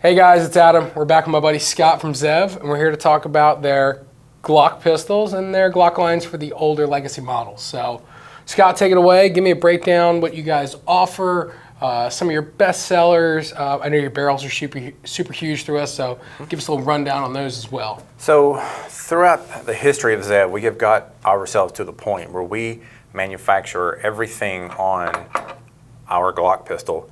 Hey guys, it's Adam. We're back with my buddy Scott from ZEV, and we're here to talk about their Glock pistols and their Glock lines for the older legacy models. So, Scott, take it away. Give me a breakdown, what you guys offer, some of your best sellers. I know your barrels are super huge through us, so give us a little rundown on those as well. So, throughout the history of ZEV, we have got ourselves to the point where we manufacture everything on our Glock pistol,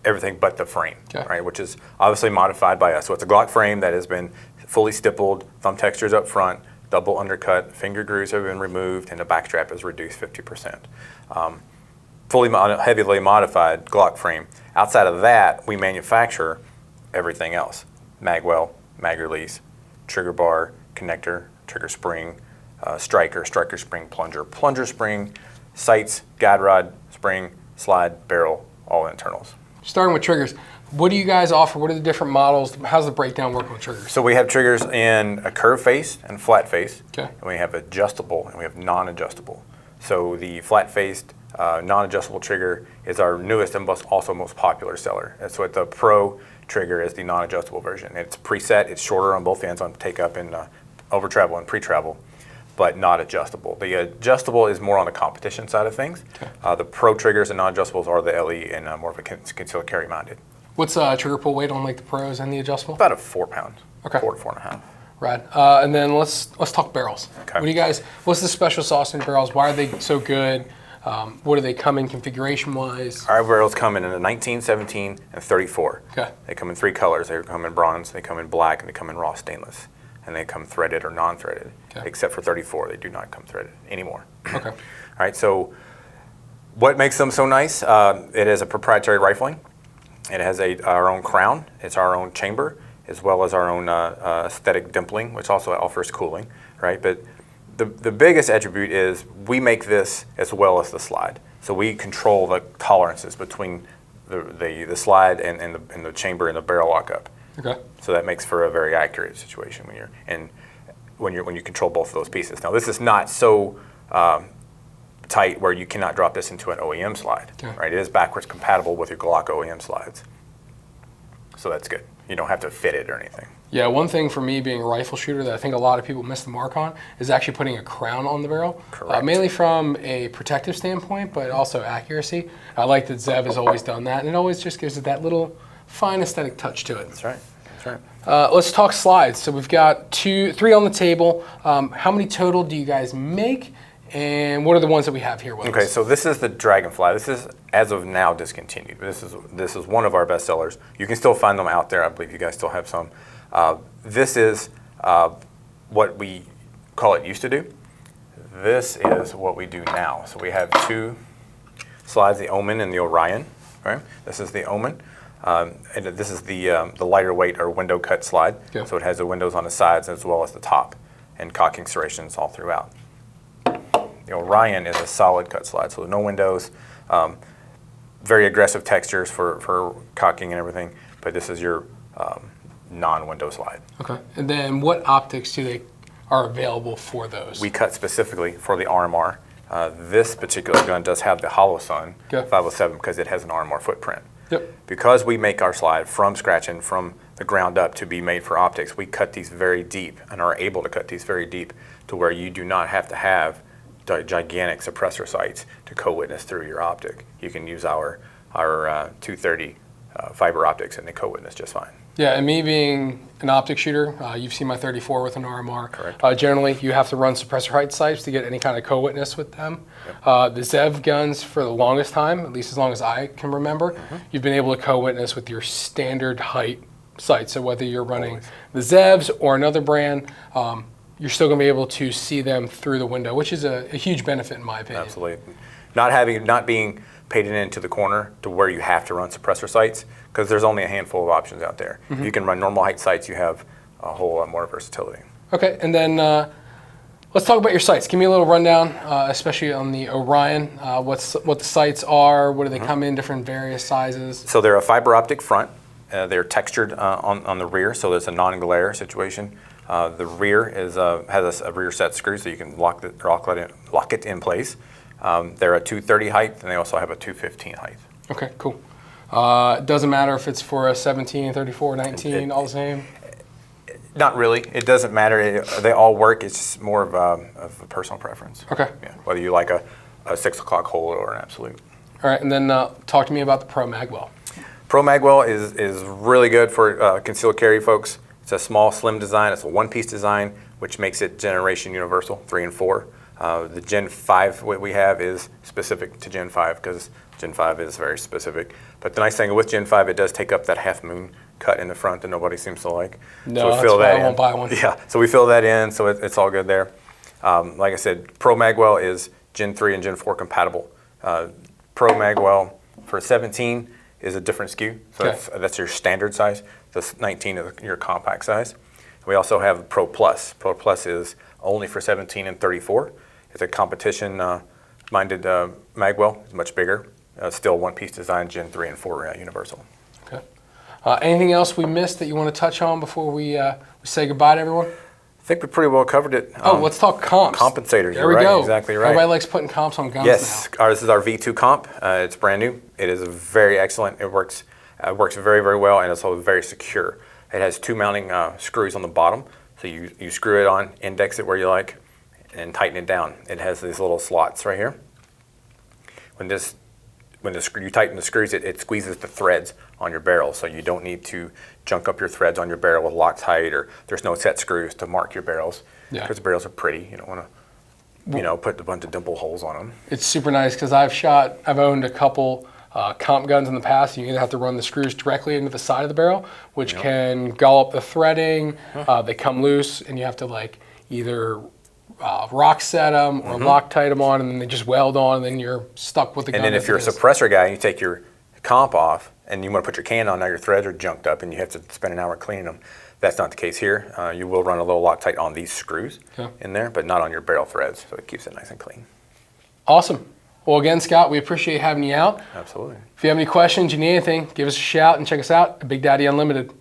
everything but the frame, okay, right? Which is obviously modified by us. So it's a Glock frame that has been fully stippled, thumb textures up front, double undercut, finger grooves have been removed, and the back strap is reduced 50%. Heavily modified Glock frame. Outside of that, we manufacture everything else. Magwell, mag release, trigger bar, connector, trigger spring, striker spring, plunger spring, sights, guide rod, spring, slide, barrel, all internals. Starting with triggers, what do you guys offer? What are the different models? How's the breakdown work with triggers? So we have triggers in a curved face and flat face. Okay. And we have adjustable and we have non-adjustable. So the flat-faced non-adjustable trigger is our newest and also most popular seller. And so the Pro trigger is the non-adjustable version. It's preset, it's shorter on both ends on take up in over travel and pre-travel, but not adjustable. The adjustable is more on the competition side of things. Okay. The Pro triggers and non-adjustables are the LE and more of a concealed carry minded. What's trigger pull weight on like the Pros and the adjustable? About a 4 pound. Okay. 4 to 4.5. Right. And then let's talk barrels. Okay. What do you guys? What's the special sauce in barrels? Why are they so good? What do they come in configuration wise? Our barrels come in a 19, 17, and 34. Okay. They come in 3 colors. They come in bronze, they come in black, and they come in raw stainless. And they come threaded or non-threaded. Okay. Except for 34, they do not come threaded anymore. Okay. All right, so what makes them so nice? It is a proprietary rifling. It has our own crown, it's our own chamber, as well as our own aesthetic dimpling, which also offers cooling, right? But the biggest attribute is we make this as well as the slide. So we control the tolerances between the slide and the chamber and the barrel lockup. Okay. So that makes for a very accurate situation when you control both of those pieces. Now this is not so tight where you cannot drop this into an OEM slide, okay, right? It is backwards compatible with your Glock OEM slides. So that's good. You don't have to fit it or anything. Yeah, one thing for me being a rifle shooter that I think a lot of people miss the mark on is actually putting a crown on the barrel. Correct. Mainly from a protective standpoint, but also accuracy. I like that ZEV has always done that, and it always just gives it that little fine aesthetic touch to it. That's right. That's right. Let's talk slides. So we've got 3 on the table. How many total do you guys make? And what are the ones that we have here with us? Okay, so this is the Dragonfly. This is, as of now, discontinued. This is one of our best sellers. You can still find them out there. I believe you guys still have some. This is what we call it used to do. This is what we do now. So we have 2 slides, the Omen and the Orion. Right? This is the Omen. And this is the lighter weight or window cut slide. Okay. So it has the windows on the sides as well as the top and cocking serrations all throughout. The Orion is a solid cut slide, so no windows, very aggressive textures for cocking and everything, but this is your non-window slide. Okay, and then what optics are available for those? We cut specifically for the RMR. This particular gun does have the Hollow Sun 507 because it has an RMR footprint. Yep. Because we make our slide from scratch and from the ground up to be made for optics, we cut these very deep and are able to cut these very deep to where you do not have to have gigantic suppressor sights to co-witness through your optic. You can use our 230 fiber optics and they co-witness just fine. Yeah, and me being an optic shooter, you've seen my 34 with an RMR. Correct. Generally, you have to run suppressor height sights to get any kind of co-witness with them. Yep. The ZEV guns, for the longest time, at least as long as I can remember, you've been able to co-witness with your standard height sights. So whether you're running the ZEVs or another brand, you're still going to be able to see them through the window, which is a huge benefit in my opinion. Absolutely. Not being painted into the corner to where you have to run suppressor sights, because there's only a handful of options out there. If you can run normal height sights, you have a whole lot more versatility. Okay, and then let's talk about your sights. Give me a little rundown, especially on the Orion, what the sights are, what do they come in, different various sizes? So they're a fiber optic front. They're textured on the rear, so there's a non-glare situation. The rear has a rear set screw, so you can lock it in place. They're a 230 height, and they also have a 215 height. Okay, cool. It doesn't matter if it's for a 17, 34, 19, all the same? Not really. It doesn't matter. They all work. It's just more of a personal preference. Okay. Yeah. Whether you like a 6 o'clock hole or an absolute. All right, and then talk to me about the Pro Magwell. Pro Magwell is really good for concealed carry folks. It's a small, slim design. It's a one-piece design, which makes it generation universal, 3 and 4. The Gen 5 what we have is specific to Gen 5 because Gen 5 is very specific. But the nice thing with Gen 5, it does take up that half moon cut in the front that nobody seems to like. No, so we that's fill why that I won't buy one. Yeah, so we fill that in, so it's all good there. Like I said, Pro Magwell is Gen 3 and Gen 4 compatible. Pro Magwell for 17 is a different SKU, so Okay. that's your standard size. The 19 is your compact size. We also have Pro Plus. Pro Plus is only for 17 and 34. It's a competition-minded Magwell. It's much bigger. Still one-piece design, Gen 3 and 4 universal. Okay. Anything else we missed that you want to touch on before we say goodbye to everyone? I think we pretty well covered it. Let's talk comps. Compensators. There we go. Exactly right. Everybody likes putting comps on guns Yes, now. this is our V2 comp. It's brand new. It is very excellent. It works very, very well, and it's also very secure. It has 2 mounting screws on the bottom, so you screw it on, index it where you like, and tighten it down. It has these little slots right here. When you tighten the screws, it squeezes the threads on your barrel, so you don't need to junk up your threads on your barrel with Loctite, or there's no set screws to mark your barrels. Yeah. Because the barrels are pretty. You don't want to, put a bunch of dimple holes on them. It's super nice because I've owned a couple comp guns in the past. You either have to run the screws directly into the side of the barrel, which can gull up the threading. They come loose, and you have to either rock set them or Loctite them on, and then they just weld on, and then you're stuck with the gun. And then if you're a suppressor guy and you take your comp off and you want to put your can on, now your threads are junked up and you have to spend an hour cleaning them. That's not the case here. You will run a little Loctite on these screws in there, but not on your barrel threads, so it keeps it nice and clean. Awesome. Well, again, Scott, we appreciate having you out. Absolutely. If you have any questions, you need anything, give us a shout and check us out at Big Daddy Unlimited.